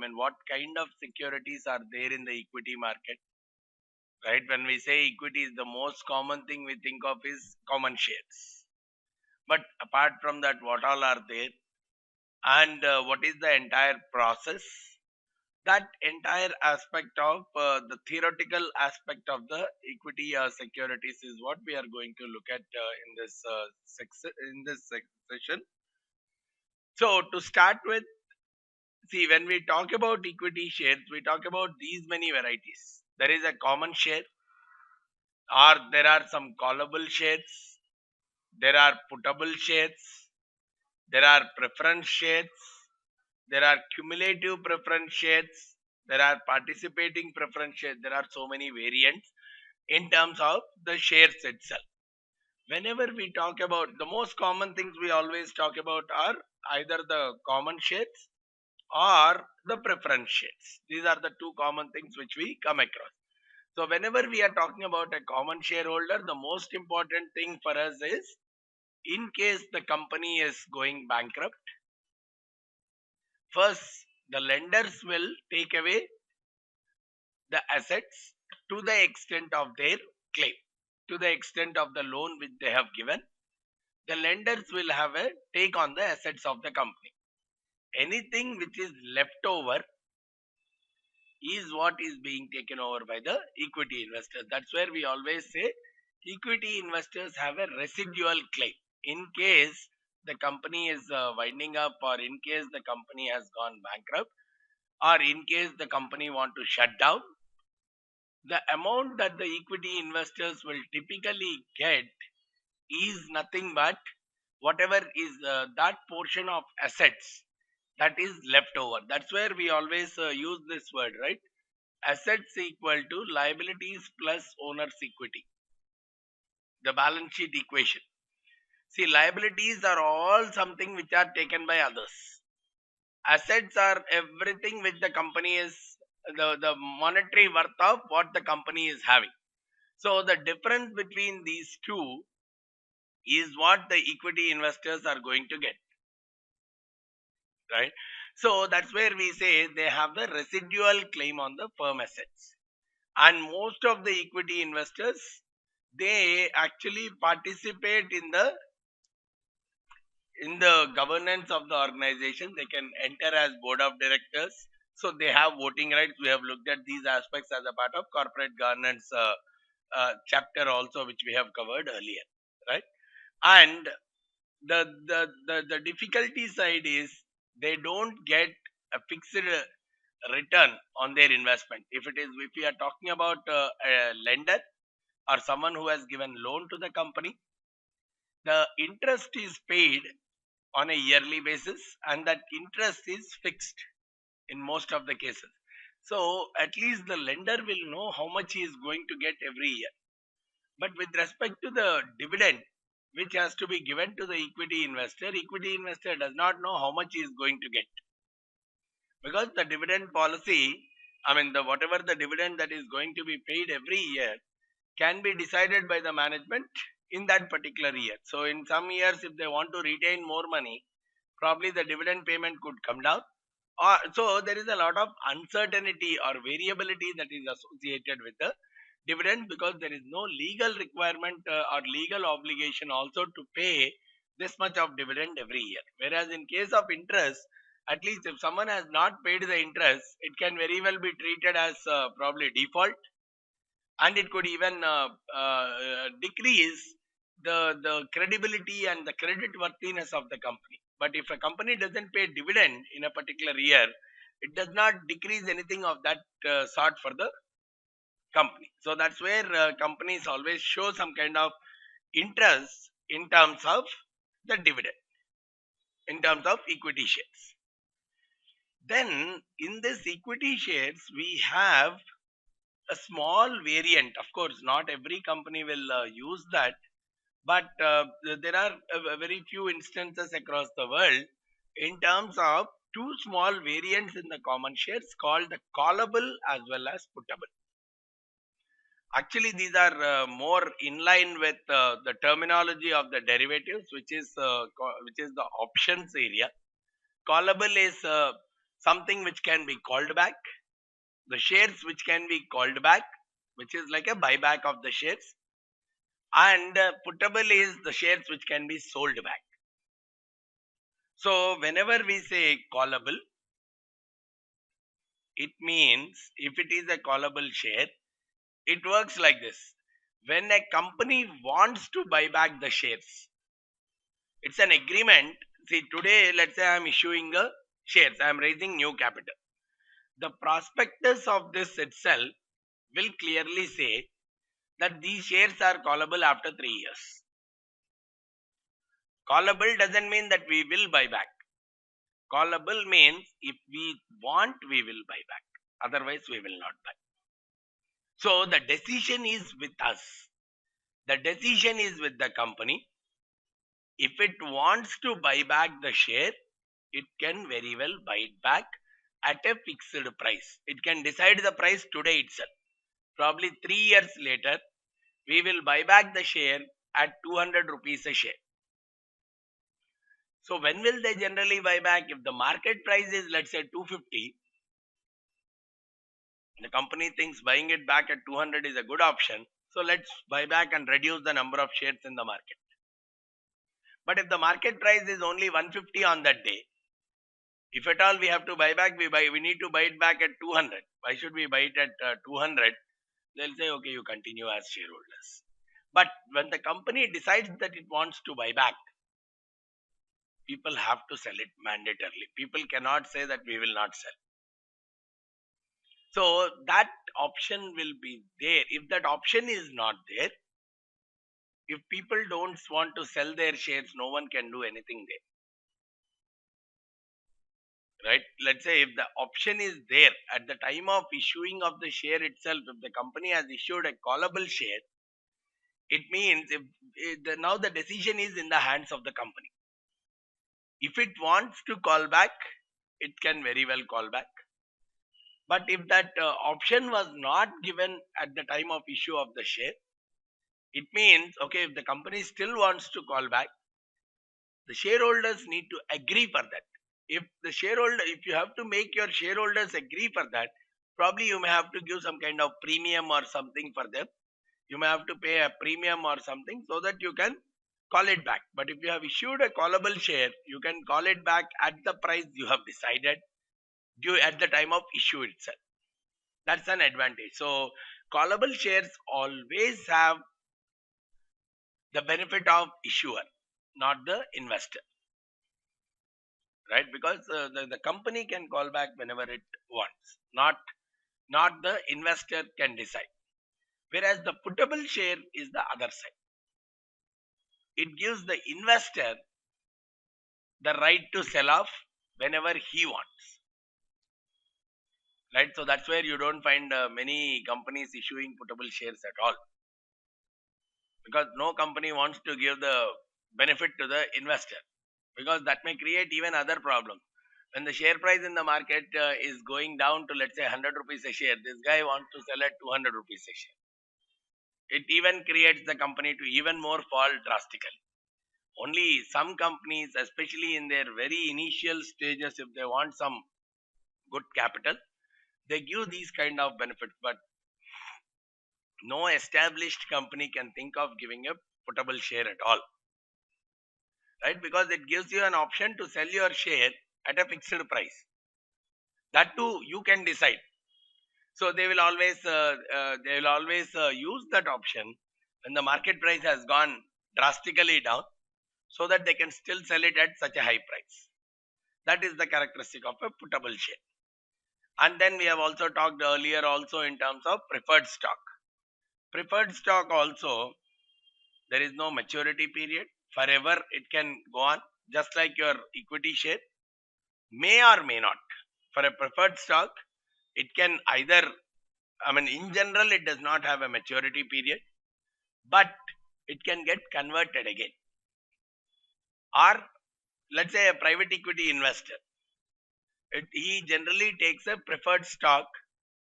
I mean, what kind of securities are there in the equity market, right? When we say equities, the most common thing we think of is common shares. But apart from that, what all are there? And what is the entire process? That entire aspect of the theoretical aspect of the equity securities is what we are going to look at in this session. So to start with, see, when we talk about equity shares, we talk about these many varieties. There is a common share, or there are some callable shares, there are puttable shares, there are preference shares, there are cumulative preference shares, there are participating preference shares. There are so many variants in terms of the shares itself. Whenever we talk about, the most common things we always talk about are either the common shares or the preference shares. These are the two common things which we come across. So whenever we are talking about a common shareholder, the most important thing for us is, in case the company is going bankrupt, first the lenders will take away the assets to the extent of their claim, to the extent of the loan which they have given. The lenders will have a take on the assets of the company. Anything which is left over is what is being taken over by the equity investors. That's where we always say equity investors have a residual claim. In case the company is winding up, or in case the company has gone bankrupt, or in case the company want to shut down, the amount that the equity investors will typically get is nothing but whatever is that portion of assets that is left over. That's where we always use this word, right? Assets equal to liabilities plus owner's equity, the balance sheet equation. See, liabilities are all something which are taken by others. Assets are everything which the company is, the monetary worth of what the company is having. So the difference between these two is what the equity investors are going to get, right? So that's where we say they have the residual claim on the firm assets. And most of the equity investors, they actually participate in the governance of the organization. They can enter as board of directors, so they have voting rights. We have looked at these aspects as a part of corporate governance chapter also, which we have covered earlier, right? And the difficulty side is they don't get a fixed return on their investment. If we are talking about a lender or someone who has given loan to the company, the interest is paid on a yearly basis, and that interest is fixed in most of the cases. So at least the lender will know how much he is going to get every year. But with respect to the dividend which has to be given to the equity investor does not know how much he is going to get, because the dividend policy, I mean, the whatever the dividend that is going to be paid every year can be decided by the management in that particular year. So in some years, if they want to retain more money, probably the dividend payment could come down. So there is a lot of uncertainty or variability that is associated with the dividend, because there is no legal requirement or legal obligation also to pay this much of dividend every year. Whereas in case of interest, at least if someone has not paid the interest, it can very well be treated as probably default, and it could even decrease the credibility and the credit worthiness of the company. But if a company doesn't pay dividend in a particular year, it does not decrease anything of that sort for the company. So that's where companies always show some kind of interest in terms of the dividend, in terms of equity shares. Then in this equity shares, we have a small variant. Of course, not every company will use that, but there are very few instances across the world in terms of two small variants in the common shares called the callable as well as puttable. Actually, these are more in line with the terminology of the derivatives, which is the options area. Callable is something which can be called back, the shares which can be called back, which is like a buyback of the shares, and puttable is the shares which can be sold back. So whenever we say callable, it means if it is a callable share, it works like this. When a company wants to buy back the shares, it's an agreement. See, today, let's say I'm issuing a shares, I'm raising new capital. The prospectus of this itself will clearly say that these shares are callable after 3 years. Callable doesn't mean that we will buy back. Callable means if we want, we will buy back. Otherwise, we will not buy. So the decision is with us. The decision is with the company. If it wants to buy back the share, it can very well buy it back at a fixed price. It can decide the price today itself. Probably 3 years later, we will buy back the share at 200 rupees a share. So when will they generally buy back? If the market price is, let's say, 250, the company thinks buying it back at 200 is a good option. So let's buy back and reduce the number of shares in the market. But if the market price is only 150 on that day, if at all we have to buy back, we need to buy it back at 200. Why should we buy it at 200? They'll say, okay, you continue as shareholders. But when the company decides that it wants to buy back, people have to sell it mandatorily. People cannot say that we will not sell. So that option will be there. If that option is not there, if people don't want to sell their shares, no one can do anything there. Right? Let's say if the option is there at the time of issuing of the share itself, if the company has issued a callable share, it means now the decision is in the hands of the company. If it wants to call back, it can very well call back. But if that option was not given at the time of issue of the share, it means, okay, if the company still wants to call back, the shareholders need to agree for that. If you have to make your shareholders agree for that, probably you may have to give some kind of premium or something for them. You may have to pay a premium or something so that you can call it back. But if you have issued a callable share, you can call it back at the price you have decided at the time of issue itself. That's an advantage. So callable shares always have the benefit of issuer, not the investor. Right? Because the company can call back whenever it wants. Not the investor can decide. Whereas the puttable share is the other side. It gives the investor the right to sell off whenever he wants. Right? So that's where you don't find many companies issuing puttable shares at all. Because no company wants to give the benefit to the investor. Because that may create even other problems. When the share price in the market is going down to, let's say, 100 rupees a share, this guy wants to sell at 200 rupees a share. It even creates the company to even more fall drastically. Only some companies, especially in their very initial stages, if they want some good capital, they give these kind of benefits. But no established company can think of giving a puttable share at all. Right? Because it gives you an option to sell your share at a fixed price. That too you can decide. So they will always use that option when the market price has gone drastically down, so that they can still sell it at such a high price. That is the characteristic of a puttable share. And then we have also talked earlier also in terms of preferred stock. Preferred stock also, there is no maturity period. Forever it can go on, just like your equity share. May or may not. For a preferred stock, it can either, in general, it does not have a maturity period, but it can get converted again. Or, let's say a private equity investor, he generally takes a preferred stock